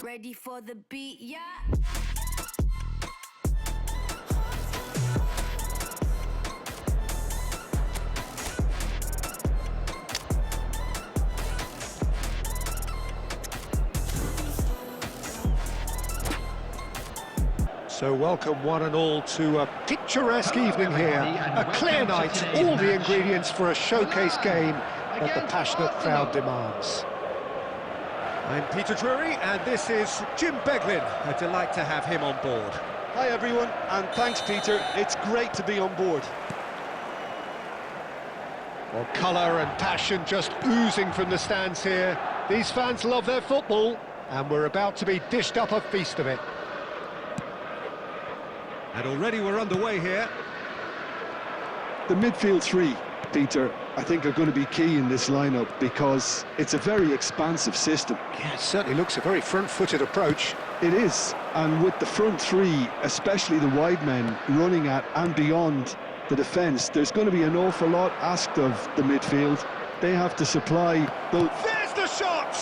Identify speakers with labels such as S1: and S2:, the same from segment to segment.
S1: Ready for the beat, yeah.
S2: So welcome one and all to a picturesque evening here, a clear night, all the ingredients for a showcase game that the passionate crowd demands. I'm Peter Drury and this is Jim Beglin. A delight to have him on board.
S3: Hi everyone, and thanks Peter, it's great to be on board.
S2: Well, colour and passion just oozing from the stands here. These fans love their football and we're about to be dished up a feast of it. And already we're underway here.
S3: The midfield three, Peter, I think are going to be key in this lineup because it's a very expansive system.
S2: Yeah, it certainly looks a very front-footed approach.
S3: It is, and with the front three, especially the wide men running at and beyond the defence, there's going to be an awful lot asked of the midfield. They have to supply the...
S2: There's the shot!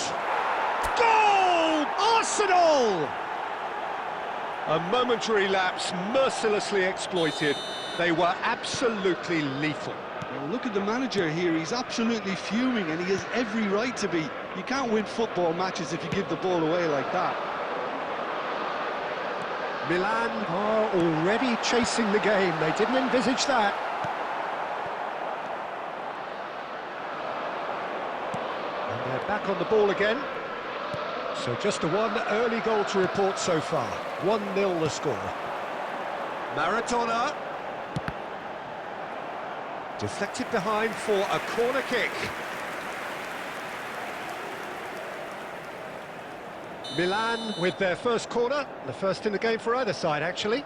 S2: Goal! Arsenal! A momentary lapse, mercilessly exploited. They were absolutely lethal.
S3: Well, look at the manager here, he's absolutely fuming and he has every right to be. You can't win football matches if you give the ball away like that.
S2: Milan are already chasing the game, they didn't envisage that. And they're back on the ball again. So just a one early goal to report so far. 1-0 the score. Maradona. Deflected behind for a corner kick. Milan with their first corner, the first in the game for either side actually.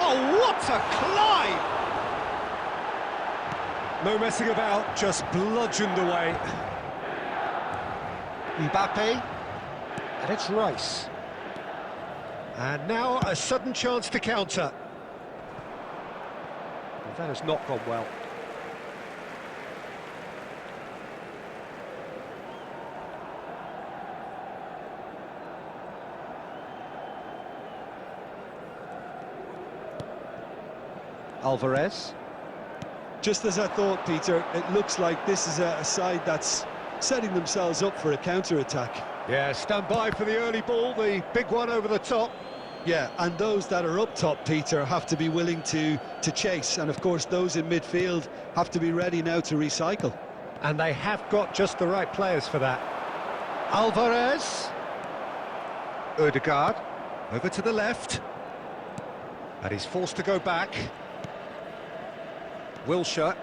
S2: Oh, what a climb! No messing about, just bludgeoned away. Mbappe, and it's Rice. And now a sudden chance to counter. Well, that has not gone well. Alvarez.
S3: Just as I thought, Peter, it looks like this is a side that's setting themselves up for a counter-attack.
S2: Yeah, stand by for the early ball, the big one over the top.
S3: Yeah, and those that are up top, Peter, have to be willing to chase. And of course, those in midfield have to be ready now to recycle.
S2: And they have got just the right players for that. Alvarez. Ødegaard. Over to the left. And he's forced to go back. Wilshere.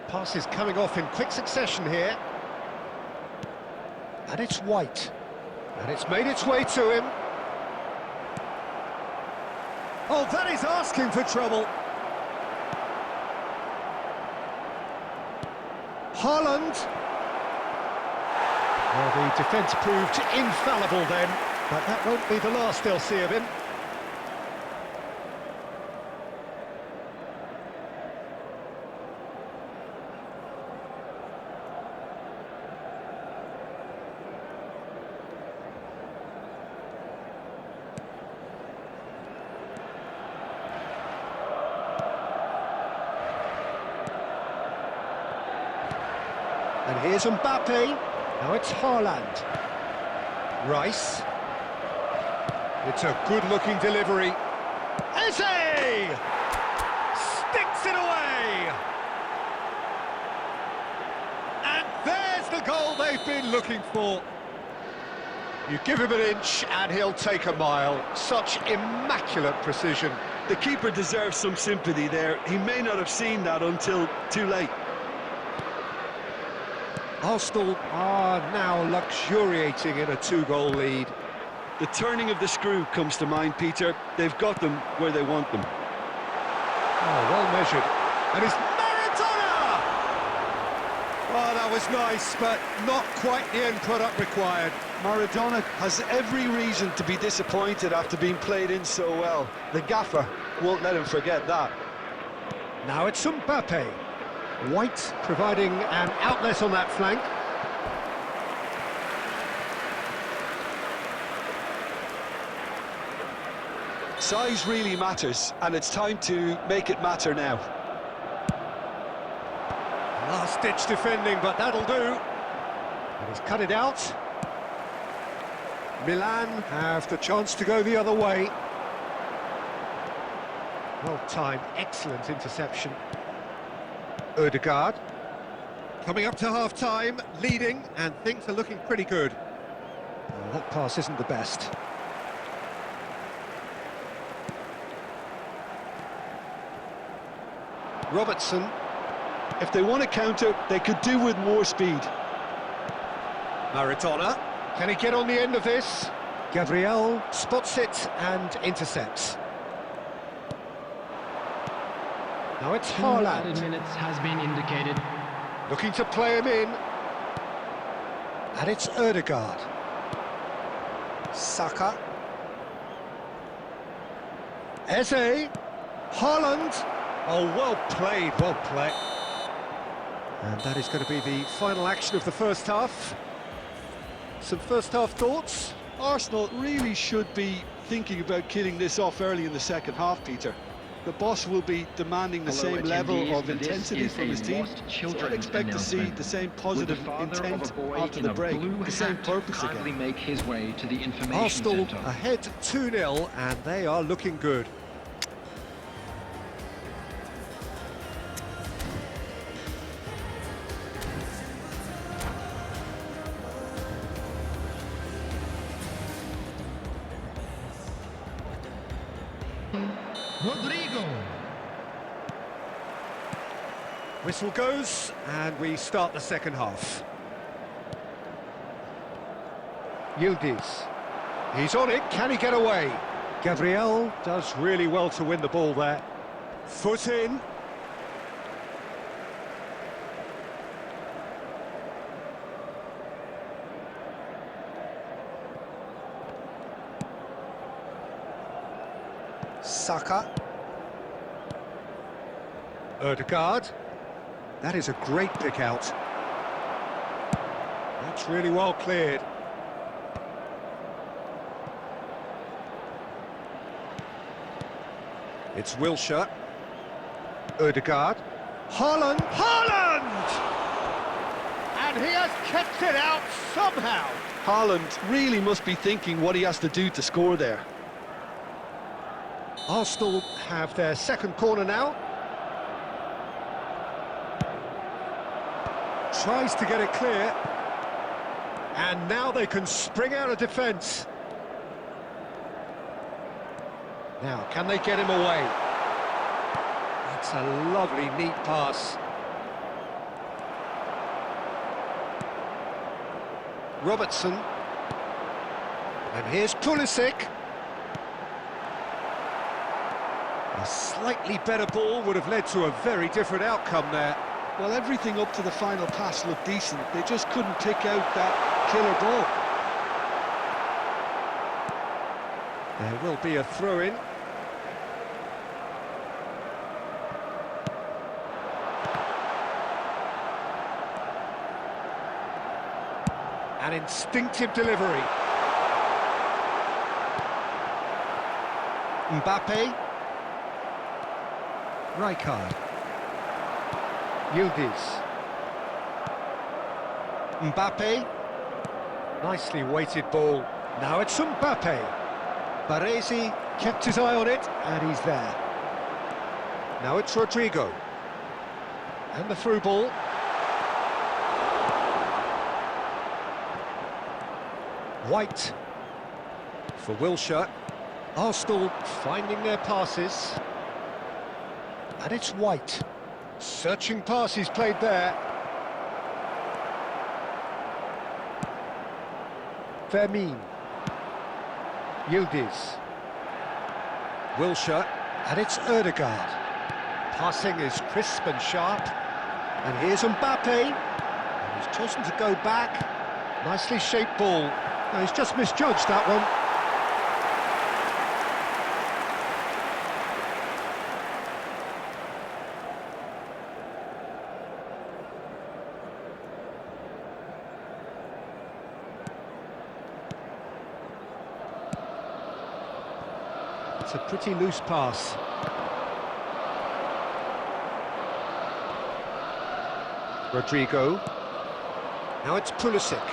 S2: Pass is coming off in quick succession here. And it's White. And it's made its way to him. Oh, that is asking for trouble. Haaland. Well, the defence proved infallible then, but that won't be the last they'll see of him. And here's Mbappe. Now it's Haaland. Rice. It's a good-looking delivery. Eze! Sticks it away! And there's the goal they've been looking for. You give him an inch and he'll take a mile. Such immaculate precision.
S3: The keeper deserves some sympathy there. He may not have seen that until too late.
S2: Arsenal are now luxuriating in a two-goal lead.
S3: The turning of the screw comes to mind, Peter. They've got them where they want them.
S2: Oh, well measured. And it's Maradona! Oh, that was nice, but not quite the end product required.
S3: Maradona has every reason to be disappointed after being played in so well. The gaffer won't let him forget that.
S2: Now it's Mbappe. White providing an outlet on that flank.
S3: Size really matters, and it's time to make it matter now.
S2: Last-ditch defending, but that'll do. And he's cut it out. Milan have the chance to go the other way. Well timed, excellent interception. Ødegaard. Coming up to half-time, leading, and things are looking pretty good. Well, that pass isn't the best. Robertson.
S3: If they want to counter, they could do with more speed.
S2: Maradona. Can he get on the end of this? Gabriel spots it and intercepts. Now it's Haaland.
S1: 2 minutes has been indicated.
S2: Looking to play him in. And it's Ødegaard. Saka. Eze. Haaland. Oh, well played, well played. And that is going to be the final action of the first half. Some first half thoughts?
S3: Arsenal really should be thinking about killing this off early in the second half, Peter. The boss will be demanding the same level of intensity from his team, so I expect to see the same positive intent after the break, the same purpose again.
S1: Make his way to the information
S2: Arsenal
S1: centre.
S2: ahead 2-0 and they are looking good.
S1: Rodrigo.
S2: Whistle goes, and we start the second half. Yildiz. He's on it, can he get away? Gabriel does really well to win the ball there. Foot in. Saka. Ødegaard. That is a great pick out. That's really well cleared. It's Wilshere. Ødegaard. Haaland. Haaland! And he has kept it out somehow.
S3: Haaland really must be thinking what he has to do to score there.
S2: Arsenal have their second corner now. Tries to get it clear. And now they can spring out of defence. Now, can they get him away? That's a lovely, neat pass. Robertson. And here's Pulisic. A slightly better ball would have led to a very different outcome there.
S3: Well, everything up to the final pass looked decent. They just couldn't pick out that killer ball.
S2: There will be a throw-in. An instinctive delivery. Mbappe. Rijkaard. Yildiz. Mbappe. Nicely weighted ball. Now it's Mbappe. Baresi kept his eye on it, and he's there. Now it's Rodrigo. And the through ball. White. For Wilshere. Arsenal finding their passes. And it's White. Searching passes played there. Vermeer. Yildiz. Wilshere. And it's Ødegaard. Passing is crisp and sharp. And here's Mbappe. He's chosen to go back. Nicely shaped ball. No, he's just misjudged that one. It's a pretty loose pass. Rodrigo. Now it's Pulisic.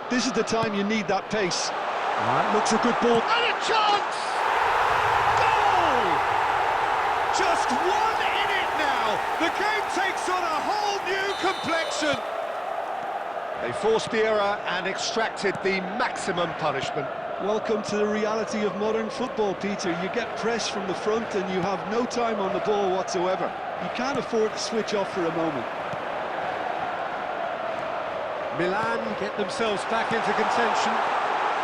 S3: This is the time you need that pace.
S2: That looks a good ball. And a chance! Goal! Just one in it now. The game takes on a whole new complexion. They forced the error and extracted the maximum punishment.
S3: Welcome to the reality of modern football, Peter. You get pressed from the front and you have no time on the ball whatsoever. You can't afford to switch off for a moment.
S2: Milan get themselves back into contention.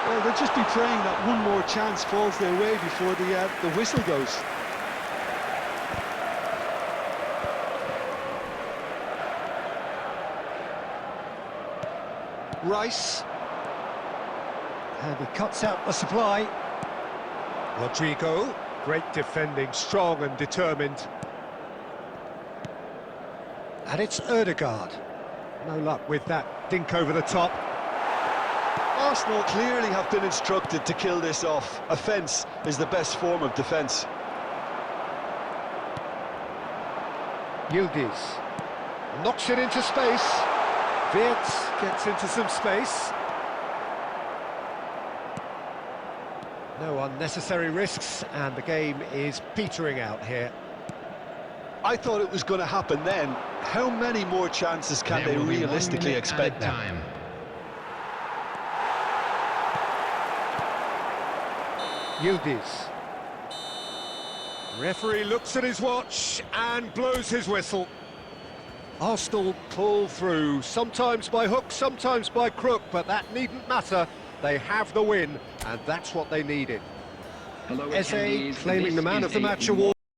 S3: Well, they'll just be praying that one more chance falls their way before the whistle goes.
S2: Rice. And he cuts out the supply. Rodrigo. Great defending, strong and determined. And it's Ødegaard. No luck with that dink over the top.
S3: Arsenal clearly have been instructed to kill this off. Offence is the best form of defence.
S2: Yildiz knocks it into space. Wirtz gets into some space. No unnecessary risks, and the game is petering out here.
S3: I thought it was going to happen then. How many more chances can they realistically expect now?
S2: Yildiz. Referee looks at his watch and blows his whistle. Arsenal pull through, sometimes by hook, sometimes by crook, but that needn't matter. They have the win, and that's what they needed. Eze claiming the Man of the Match award.